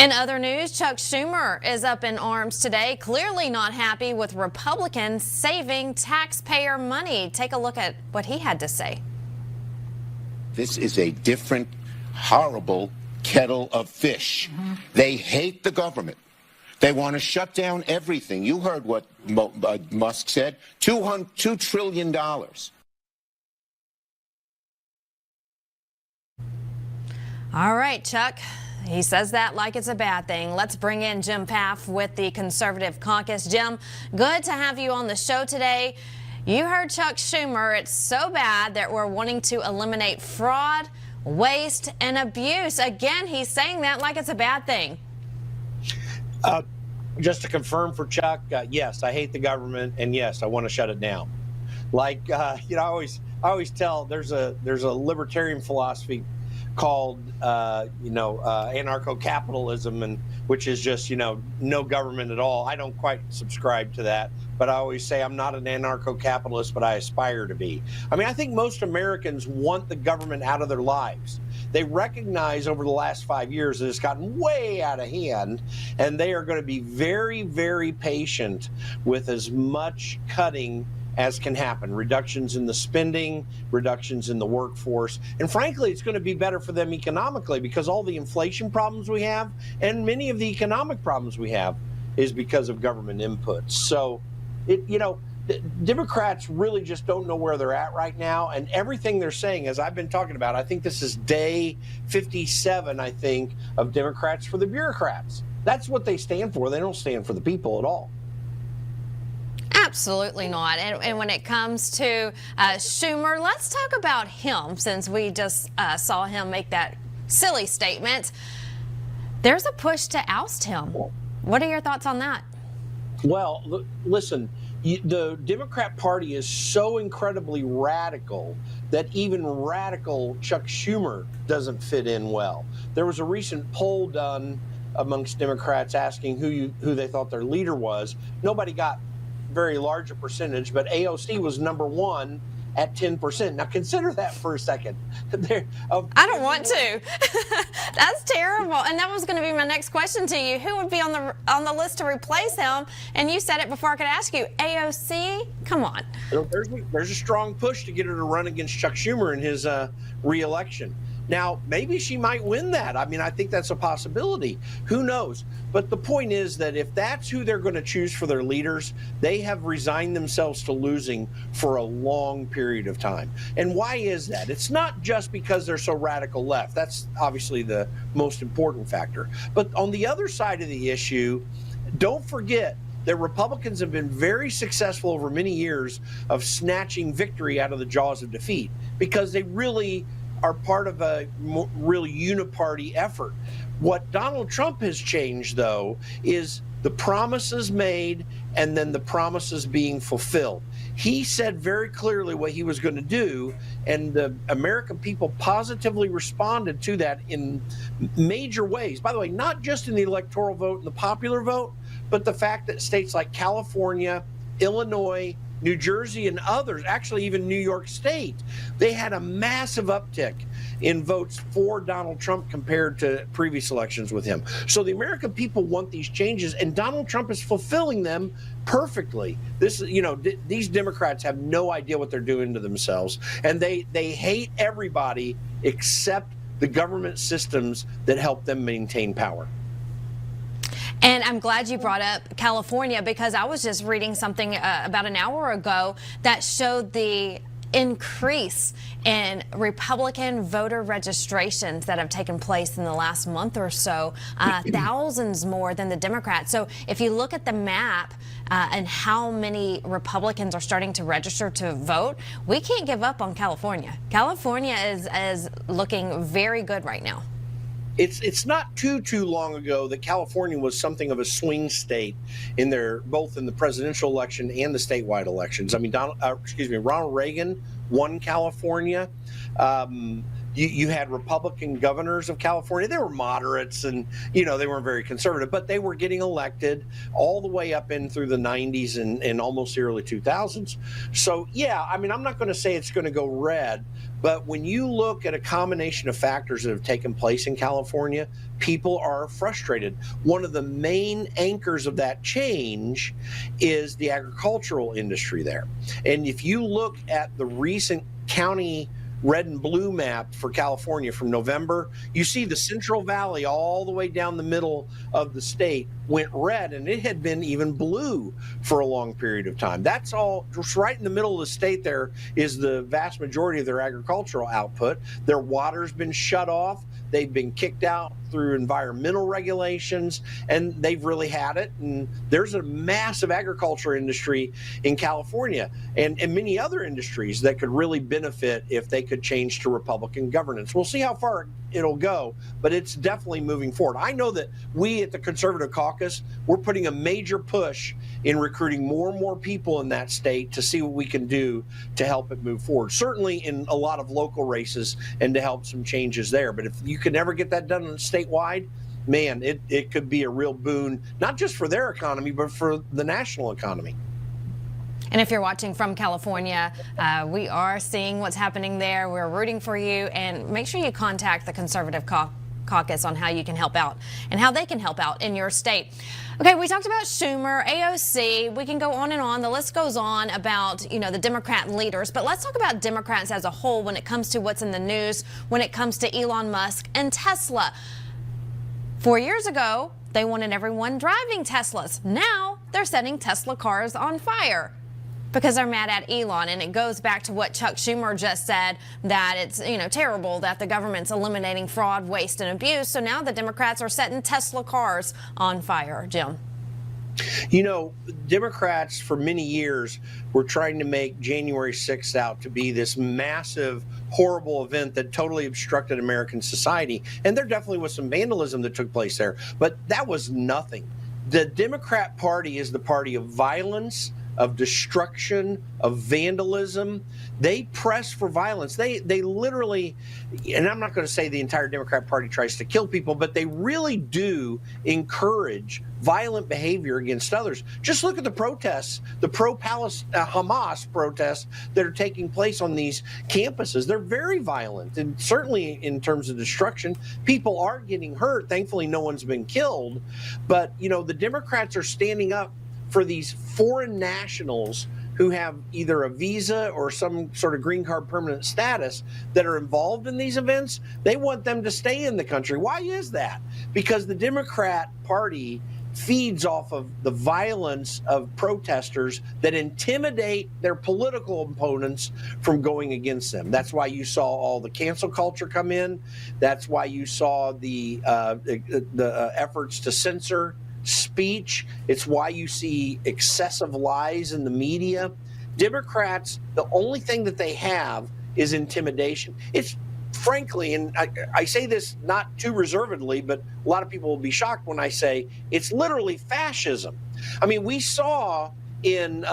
In other news, Chuck Schumer is up in arms today, clearly not happy with Republicans saving taxpayer money. Take a look at what he had to say. This is a different, horrible kettle of fish. They hate the government. They want to shut down everything. You heard what Musk said, $2 trillion. All right, Chuck. He says that like it's a bad thing. Let's bring in Jim Pfaff with the Conservative Caucus. Jim, good to have you on the show today. You heard Chuck Schumer. It's so bad that we're wanting to eliminate fraud, waste, and abuse. Again, he's saying that like it's a bad thing. Just to confirm for Chuck, yes, I hate the government, and yes, I want to shut it down. Like I always tell there's a libertarian philosophy called anarcho-capitalism, and which is just no government at all. I don't quite subscribe to that, but I always say I'm not an anarcho-capitalist, but I aspire to be. I mean, I think most Americans want the government out of their lives. They recognize over the last 5 years that it's gotten way out of hand, and they are going to be very, very patient with as much cutting as can happen. Reductions in the spending, reductions in the workforce. And frankly, it's going to be better for them economically, because all the inflation problems we have and many of the economic problems we have is because of government inputs. So, Democrats really just don't know where they're at right now. And everything they're saying, as I've been talking about, I think this is day 57, I think, of Democrats for the bureaucrats. That's what they stand for. They don't stand for the people at all. Absolutely not. And when it comes to Schumer, let's talk about him, since we just saw him make that silly statement. There's a push to oust him. What are your thoughts on that? Well, listen, the Democrat Party is so incredibly radical that even radical Chuck Schumer doesn't fit in well. There was a recent poll done amongst Democrats asking who they thought their leader was. Nobody got very large a percentage, but AOC was number one at 10%. Now consider that for a second. I don't want to. That's terrible. And that was going to be my next question to you. Who would be on the list to replace him? And you said it before I could ask you. AOC? Come on. There's a strong push to get her to run against Chuck Schumer in his re-election. Now, maybe she might win that. I mean, I think that's a possibility. Who knows? But the point is that if that's who they're going to choose for their leaders, they have resigned themselves to losing for a long period of time. And why is that? It's not just because they're so radical left. That's obviously the most important factor. But on the other side of the issue, don't forget that Republicans have been very successful over many years of snatching victory out of the jaws of defeat, because they really are part of a really uniparty effort. What Donald Trump has changed, though, is the promises made and then the promises being fulfilled. He said very clearly what he was going to do, and the American people positively responded to that in major ways. By the way, not just in the electoral vote and the popular vote, but the fact that states like California, Illinois, New Jersey, and others, actually even New York State, they had a massive uptick in votes for Donald Trump compared to previous elections with him. So the American people want these changes, and Donald Trump is fulfilling them perfectly. These Democrats have no idea what they're doing to themselves, and they hate everybody except the government systems that help them maintain power. And I'm glad you brought up California, because I was just reading something about an hour ago that showed the increase in Republican voter registrations that have taken place in the last month or so, thousands more than the Democrats. So if you look at the map and how many Republicans are starting to register to vote, we can't give up on California. California is looking very good right now. It's not too long ago that California was something of a swing state both in the presidential election and the statewide elections. I mean, Ronald Reagan won California. You had Republican governors of California. They were moderates, and they weren't very conservative, but they were getting elected all the way up in through the 90s and almost the early 2000s. So yeah, I mean, I'm not going to say it's going to go red, but when you look at a combination of factors that have taken place in California, people are frustrated. One of the main anchors of that change is the agricultural industry there. And if you look at the recent county red and blue map for California from November, you see the Central Valley all the way down the middle of the state went red, and it had been even blue for a long period of time. That's all just right in the middle of the state. There is the vast majority of their agricultural output. Their water's been shut off. They've been kicked out through environmental regulations, and they've really had it. And there's a massive agriculture industry in California and many other industries that could really benefit if they could change to Republican governance. We'll see how far it'll go, but it's definitely moving forward. I know that we at the Conservative Caucus, we're putting a major push in recruiting more and more people in that state to see what we can do to help it move forward. Certainly in a lot of local races and to help some changes there. But if you can ever get that done statewide, man, it could be a real boon, not just for their economy, but for the national economy. And if you're watching from California, we are seeing what's happening there. We're rooting for you, and make sure you contact the Conservative Caucus on how you can help out and how they can help out in your state. Okay, we talked about Schumer, AOC. We can go on and on. The list goes on about, the Democrat leaders, but let's talk about Democrats as a whole when it comes to what's in the news, when it comes to Elon Musk and Tesla. 4 years ago, they wanted everyone driving Teslas. Now they're setting Tesla cars on fire because they're mad at Elon. And it goes back to what Chuck Schumer just said, that it's, terrible that the government's eliminating fraud, waste, and abuse. So now the Democrats are setting Tesla cars on fire. Jim. Democrats for many years were trying to make January 6th out to be this massive, horrible event that totally obstructed American society. And there definitely was some vandalism that took place there, but that was nothing. The Democrat Party is the party of violence, of destruction, of vandalism. They press for violence. They literally, and I'm not going to say the entire Democrat Party tries to kill people, but they really do encourage violent behavior against others. Just look at the protests, the pro-Hamas protests that are taking place on these campuses. They're very violent, and certainly in terms of destruction, people are getting hurt. Thankfully, no one's been killed. But, the Democrats are standing up for these foreign nationals who have either a visa or some sort of green card permanent status that are involved in these events. They want them to stay in the country. Why is that? Because the Democrat Party feeds off of the violence of protesters that intimidate their political opponents from going against them. That's why you saw all the cancel culture come in. That's why you saw the efforts to censor speech. It's why you see excessive lies in the media. Democrats, the only thing that they have is intimidation. It's frankly, and I say this not too reservedly, but a lot of people will be shocked when I say it's literally fascism. I mean, we saw in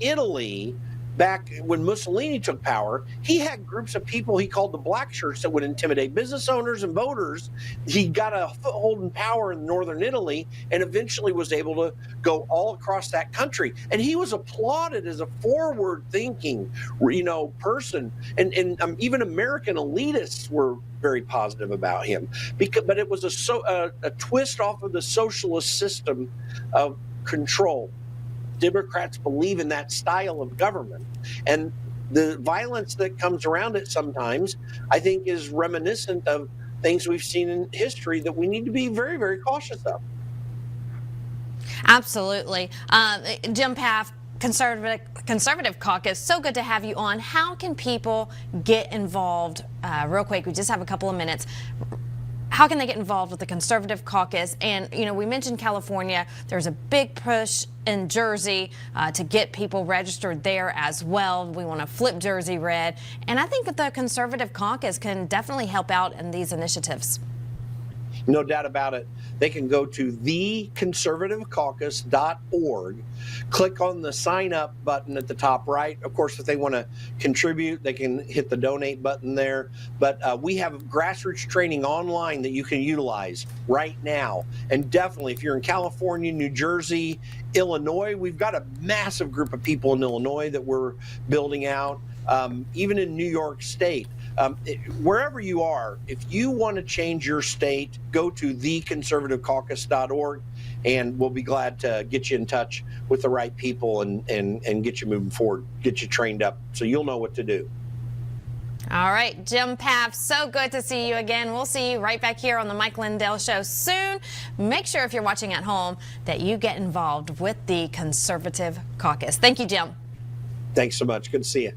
Italy, back when Mussolini took power, he had groups of people he called the black shirts that would intimidate business owners and voters. He got a foothold in power in northern Italy and eventually was able to go all across that country. And he was applauded as a forward-thinking, person. And even American elitists were very positive about him. But it was a twist off of the socialist system of control. Democrats believe in that style of government, and the violence that comes around it sometimes, I think, is reminiscent of things we've seen in history that we need to be very, very cautious of. Absolutely. Jim Pfaff, Conservative Caucus, so good to have you on. How can people get involved? Real quick, we just have a couple of minutes. How can they get involved with the Conservative Caucus? And, we mentioned California. There's a big push in Jersey to get people registered there as well. We want to flip Jersey red. And I think that the Conservative Caucus can definitely help out in these initiatives. No doubt about it. They can go to theconservativecaucus.org, click on the sign up button at the top right. Of course, if they want to contribute, they can hit the donate button there. But we have grassroots training online that you can utilize right now. And definitely, if you're in California, New Jersey, Illinois, we've got a massive group of people in Illinois that we're building out. Even in New York State. Wherever you are, if you want to change your state, go to theconservativecaucus.org, and we'll be glad to get you in touch with the right people and get you moving forward, get you trained up so you'll know what to do. All right, Jim Pfaff, so good to see you again. We'll see you right back here on the Mike Lindell Show soon. Make sure if you're watching at home that you get involved with the Conservative Caucus. Thank you, Jim. Thanks so much. Good to see you.